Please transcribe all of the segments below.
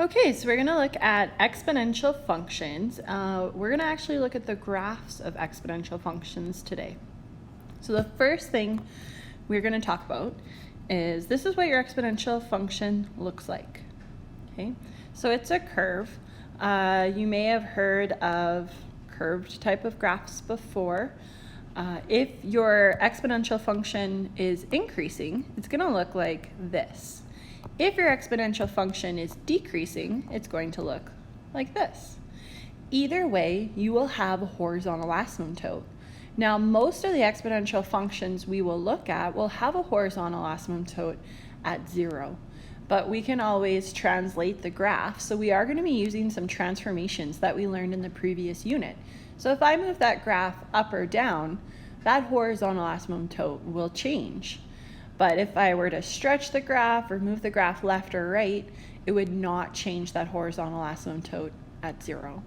Okay, so we're going to look at exponential functions. We're going to actually look at the graphs of exponential functions today. So the first thing we're going to talk about is this is what your exponential function looks like. Okay, so it's a curve. You may have heard of curved type of graphs before. If your exponential function is increasing, it's going to look like this. If your exponential function is decreasing, it's going to look like this. Either way, you will have a horizontal asymptote. Now, most of the exponential functions we will look at will have a horizontal asymptote at 0, but we can always translate the graph. So we are going to be using some transformations that we learned in the previous unit. So if I move that graph up or down, that horizontal asymptote will change. But if I were to stretch the graph or move the graph left or right, it would not change that horizontal asymptote at 0.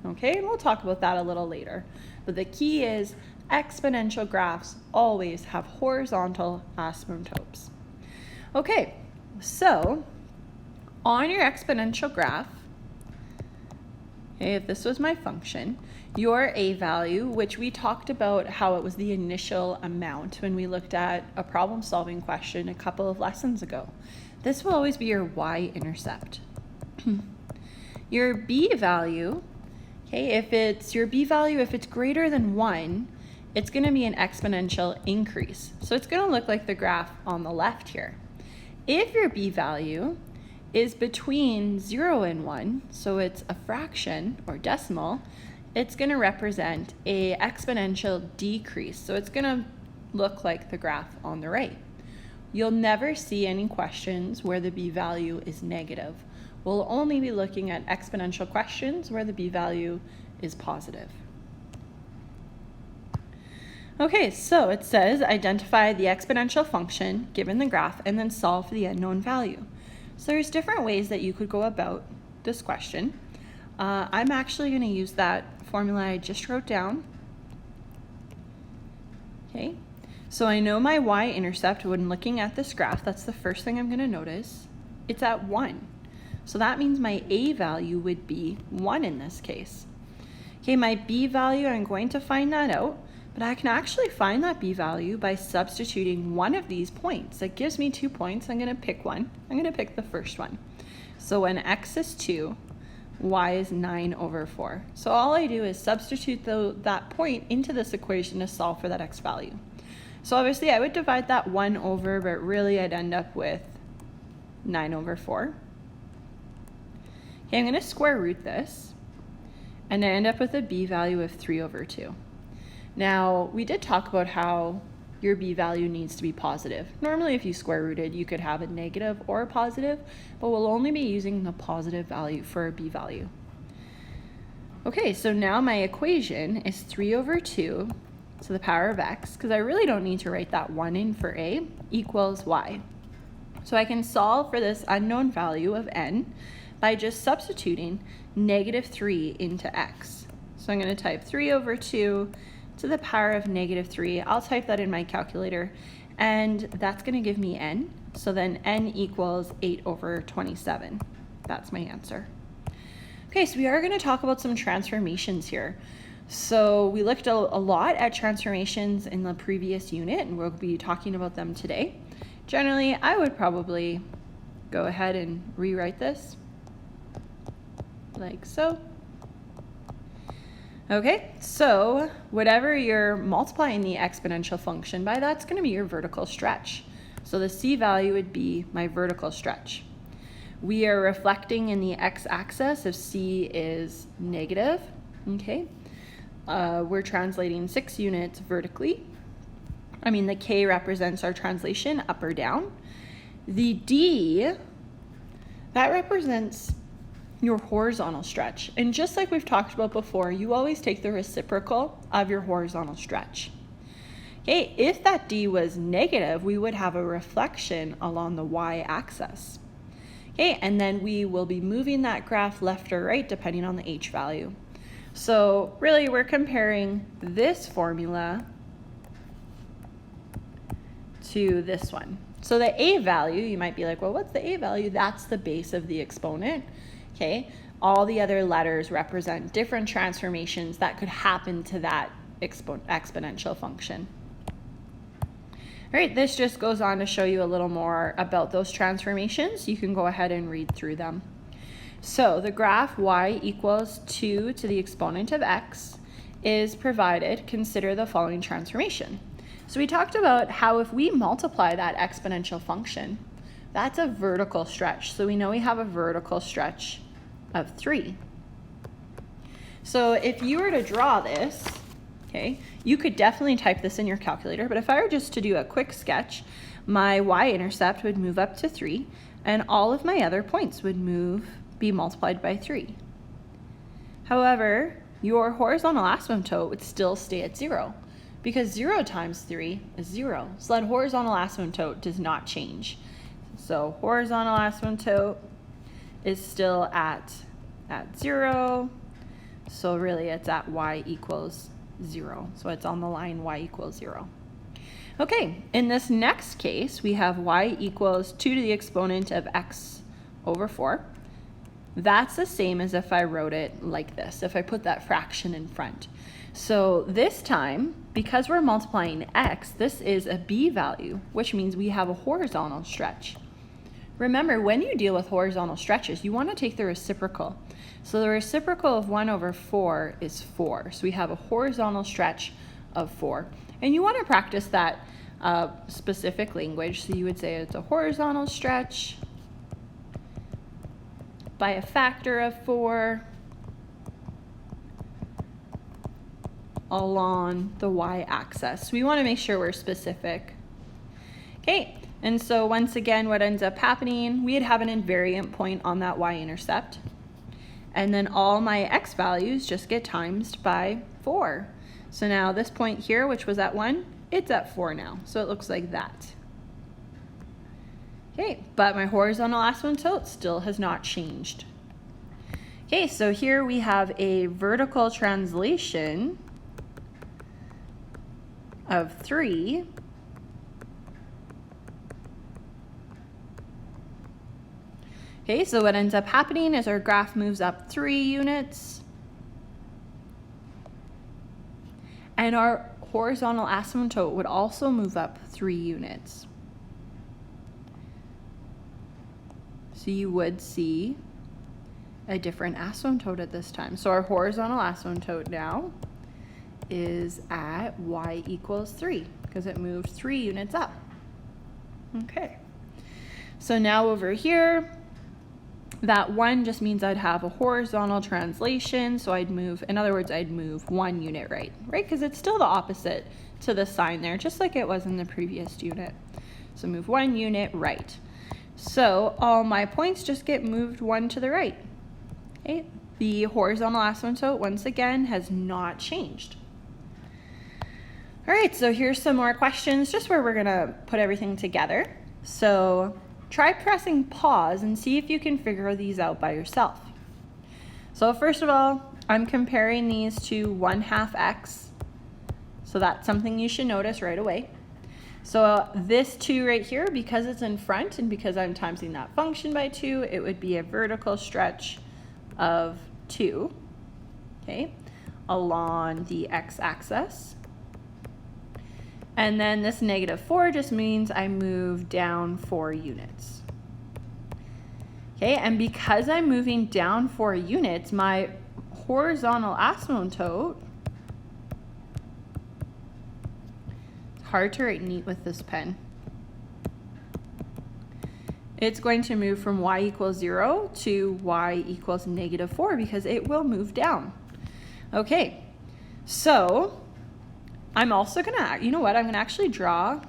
Okay, and we'll talk about that a little later. But the key is exponential graphs always have horizontal asymptotes. Okay, so on your exponential graph, okay, if this was my function, your a value, which we talked about how it was the initial amount when we looked at a problem-solving question a couple of lessons ago. This will always be your y-intercept. Your b value, okay, if it's your b value, if it's greater than 1, it's going to be an exponential increase. So it's going to look like the graph on the left here. If your b value is between 0 and 1, so it's a fraction or decimal, it's going to represent a exponential decrease. So it's going to look like the graph on the right. You'll never see any questions where the b value is negative. We'll only be looking at exponential questions where the b value is positive. Okay, so it says identify the exponential function given the graph and then solve for the unknown value. So there's different ways that you could go about this question. I'm actually going to use that formula I just wrote down. Okay, so I know my y-intercept when looking at this graph, that's the first thing I'm going to notice. It's at 1. So that means my a value would be 1 in this case. Okay, my b value, I'm going to find that out, but I can actually find that b value by substituting one of these points. That gives me 2 points. I'm going to pick one. I'm going to pick the first one. So when x is 2, y is 9 over 4. So all I do is substitute that point into this equation to solve for that x value. So obviously I would divide that 1 over, but really I'd end up with 9 over 4. Okay, I'm going to square root this, and I end up with a b value of 3 over 2. Now, we did talk about how your b value needs to be positive. Normally, if you square rooted, you could have a negative or a positive, but we'll only be using the positive value for a b value. Okay, so now my equation is 3 over 2 to the power of x, because I really don't need to write that 1 in for a, equals y. So I can solve for this unknown value of n by just substituting negative 3 into x. So I'm going to type 3 over 2 to the power of negative 3. I'll type that in my calculator, and that's going to give me n. So then n equals 8 over 27. That's my answer. Okay, so we are going to talk about some transformations here. So we looked a lot at transformations in the previous unit, and we'll be talking about them today. Generally, I would probably go ahead and rewrite this like so. Okay, so whatever you're multiplying the exponential function by, that's going to be your vertical stretch. So the c value would be my vertical stretch. We are reflecting in the x-axis if c is negative. Okay, we're translating 6 units vertically. I mean, the k represents our translation up or down. The d, that represents your horizontal stretch. And just like we've talked about before, you always take the reciprocal of your horizontal stretch. Okay, if that d was negative, we would have a reflection along the y-axis. Okay, and then we will be moving that graph left or right depending on the h value. So really we're comparing this formula to this one. So the a value, you might be like, well, what's the a value? That's the base of the exponent. Okay, all the other letters represent different transformations that could happen to that exponential function. All right, this just goes on to show you a little more about those transformations. You can go ahead and read through them. So the graph y equals 2 to the exponent of x is provided. Consider the following transformation. So we talked about how if we multiply that exponential function, that's a vertical stretch. So we know we have a vertical stretch of 3. So if you were to draw this, okay, you could definitely type this in your calculator, but if I were just to do a quick sketch, my y-intercept would move up to 3, and all of my other points would be multiplied by 3. However, your horizontal asymptote would still stay at 0, because 0 times 3 is 0. So that horizontal asymptote does not change. So horizontal asymptote is still at 0. So really it's at y equals 0. So it's on the line y equals 0. Okay, in this next case, we have y equals 2 to the exponent of x over 4. That's the same as if I wrote it like this, if I put that fraction in front. So this time, because we're multiplying x, this is a b value, which means we have a horizontal stretch. Remember, when you deal with horizontal stretches, you want to take the reciprocal. So the reciprocal of 1 over 4 is 4. So we have a horizontal stretch of 4. And you want to practice that specific language. So you would say it's a horizontal stretch by a factor of 4 along the y-axis. We want to make sure we're specific. Okay, and so once again, what ends up happening, we'd have an invariant point on that y-intercept. And then all my x values just get timesed by 4. So now this point here, which was at 1, it's at 4 now. So it looks like that. Okay, but my horizontal asymptote still has not changed. Okay, so here we have a vertical translation of 3. Okay, so what ends up happening is our graph moves up 3 units. And our horizontal asymptote would also move up 3 units. So you would see a different asymptote at this time. So our horizontal asymptote now is at y equals 3 because it moved 3 units up. Okay, so now over here, that 1 just means I'd have a horizontal translation, so I'd move, in other words, I'd move 1 unit right? Because it's still the opposite to the sign there, just like it was in the previous unit. So move 1 unit right. So all my points just get moved 1 to the right. Okay, the horizontal asymptote, once again, has not changed. All right, so here's some more questions, just where we're gonna put everything together. So try pressing pause and see if you can figure these out by yourself. So first of all, I'm comparing these to 1/2 x. So that's something you should notice right away. So this 2 right here, because it's in front and because I'm timesing that function by 2, it would be a vertical stretch of 2, okay, along the x-axis. And then this -4 just means I move down 4 units. Okay, and because I'm moving down 4 units, my horizontal asymptote, it's hard to write neat with this pen. It's going to move from y equals 0 to y equals -4 because it will move down. Okay, so I'm also gonna, you know what, I'm gonna actually draw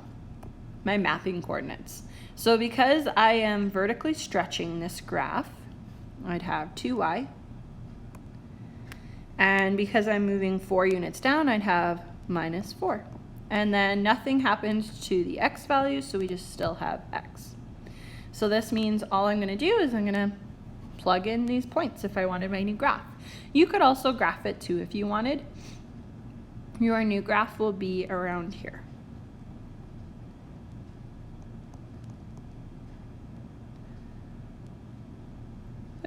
my mapping coordinates. So because I am vertically stretching this graph, I'd have 2y. And because I'm moving 4 units down, I'd have -4. And then nothing happens to the x values, so we just still have x. So this means all I'm gonna do is I'm gonna plug in these points if I wanted my new graph. You could also graph it too if you wanted. Your new graph will be around here.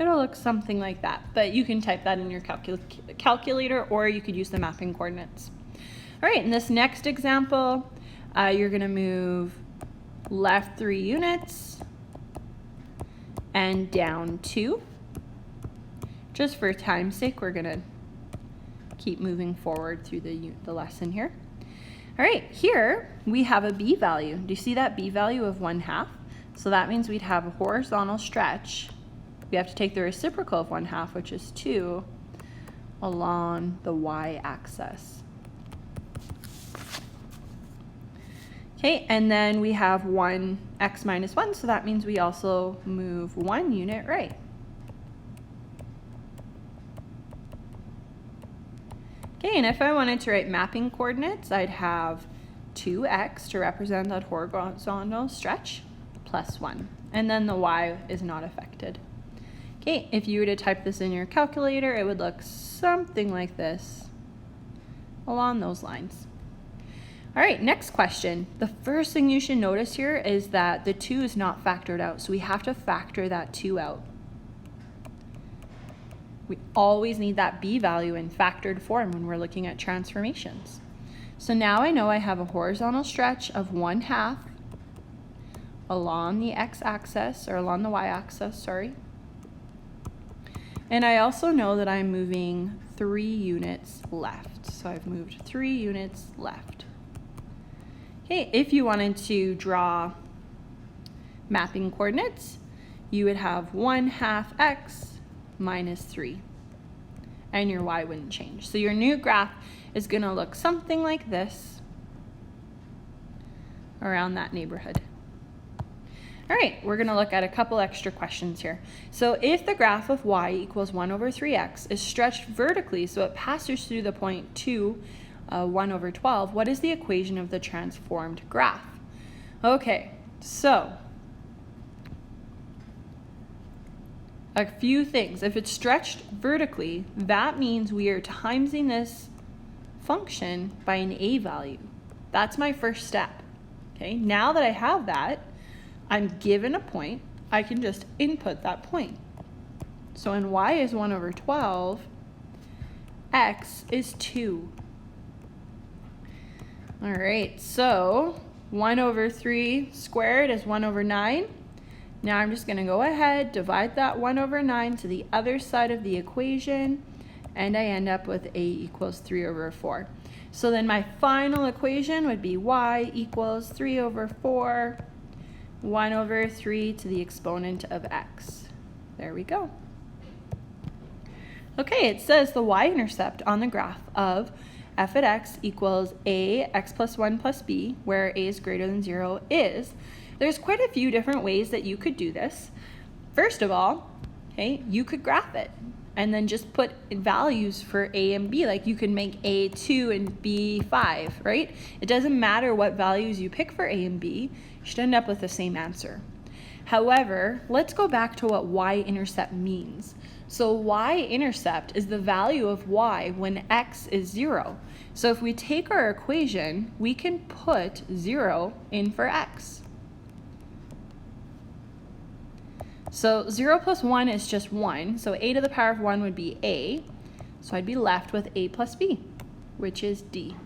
it'll look something like that, but you can type that in your calculator, or you could use the mapping coordinates. All right, in this next example, you're gonna move left 3 units and down 2. Just for time's sake, we're gonna keep moving forward through the lesson here. All right, here we have a b value. Do you see that b value of 1/2? So that means we'd have a horizontal stretch. We have to take the reciprocal of 1/2, which is 2, along the y-axis. Okay, and then we have 1x minus 1, so that means we also move 1 unit right. Okay, and if I wanted to write mapping coordinates, I'd have 2x to represent that horizontal stretch plus 1, and then the y is not affected. Okay, if you were to type this in your calculator, it would look something like this, along those lines. All right, next question. The first thing you should notice here is that the 2 is not factored out, so we have to factor that 2 out. We always need that b value in factored form when we're looking at transformations. So now I know I have a horizontal stretch of 1/2 along the x-axis, or along the y-axis, sorry. And I also know that I'm moving 3 units left. So I've moved 3 units left. Okay, if you wanted to draw mapping coordinates, you would have 1/2 x minus 3, and your y wouldn't change. So your new graph is going to look something like this, around that neighborhood. All right, we're going to look at a couple extra questions here. So if the graph of y equals 1/3x is stretched vertically, so it passes through the point 2, 1/12, what is the equation of the transformed graph? Okay, so a few things. If it's stretched vertically, that means we are timesing this function by an a value. That's my first step. Okay, now that I have that, I'm given a point, I can just input that point. So when y is 1/12, x is 2. All right, so 1/3 squared is 1/9. Now I'm just gonna go ahead, divide that 1/9 to the other side of the equation, and I end up with a equals 3/4. So then my final equation would be y equals 3/4, 1/3 to the exponent of x. There we go. Okay, it says the y-intercept on the graph of f at x equals a x plus 1 plus b, where a is greater than 0 is. There's quite a few different ways that you could do this. First of all, okay, you could graph it and then just put values for a and b. Like you could make a 2 and b 5, right? It doesn't matter what values you pick for a and b, you should end up with the same answer. However, let's go back to what y-intercept means. So y-intercept is the value of y when x is 0. So if we take our equation, we can put 0 in for x. So 0 plus 1 is just 1, so a to the power of 1 would be a. So I'd be left with a plus b, which is d.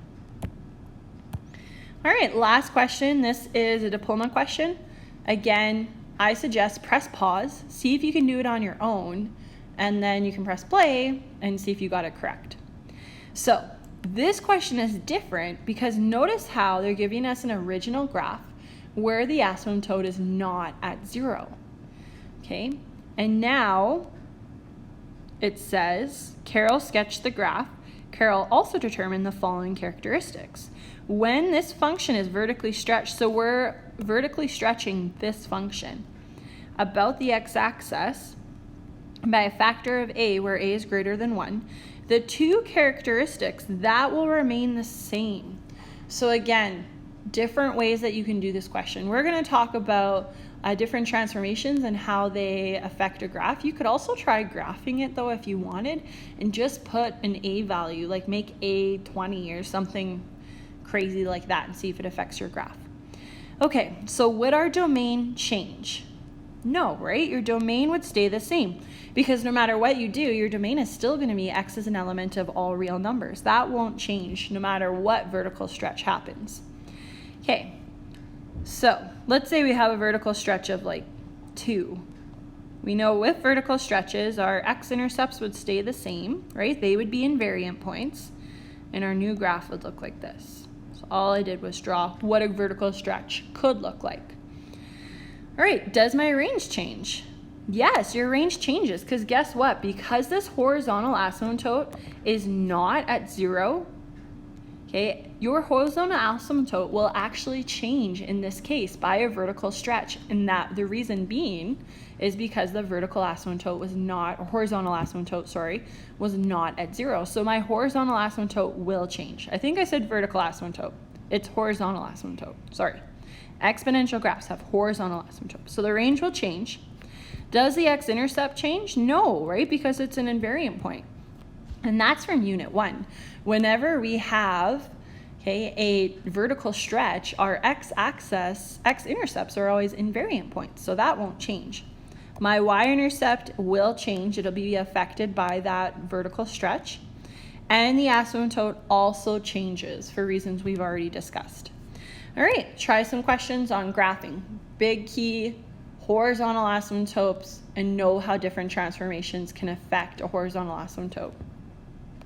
All right, last question. This is a diploma question. Again, I suggest press pause, see if you can do it on your own, and then you can press play and see if you got it correct. So this question is different because notice how they're giving us an original graph where the asymptote is not at 0. Okay, and now it says Carol sketched the graph. Carol also determined the following characteristics. When this function is vertically stretched, so we're vertically stretching this function about the x-axis by a factor of a, where a is greater than 1, the two characteristics, that will remain the same. So again, different ways that you can do this question. We're going to talk about different transformations and how they affect a graph. You could also try graphing it though if you wanted, and just put an a value, like make a 20 or something crazy like that, and see if it affects your graph. Okay, so would our domain change? No, right? Your domain would stay the same because no matter what you do, your domain is still going to be x is an element of all real numbers. That won't change no matter what vertical stretch happens. Okay, so let's say we have a vertical stretch of like 2. We know with vertical stretches, our x-intercepts would stay the same, right? They would be invariant points, and our new graph would look like this. So all I did was draw what a vertical stretch could look like. All right, does my range change? Yes, your range changes, because guess what? Because this horizontal asymptote is not at 0, okay, your horizontal asymptote will actually change in this case by a vertical stretch, and that the reason being is because the vertical asymptote was not, or horizontal asymptote, sorry, was not at 0. So my horizontal asymptote will change. I think I said vertical asymptote. It's horizontal asymptote, sorry. Exponential graphs have horizontal asymptote. So the range will change. Does the x-intercept change? No, right? Because it's an invariant point. And that's from unit 1. Whenever we have a vertical stretch, our x-axis, x-intercepts are always invariant points. So that won't change. My y-intercept will change. It'll be affected by that vertical stretch. And the asymptote also changes for reasons we've already discussed. All right, try some questions on graphing. Big key, horizontal asymptotes, and know how different transformations can affect a horizontal asymptote.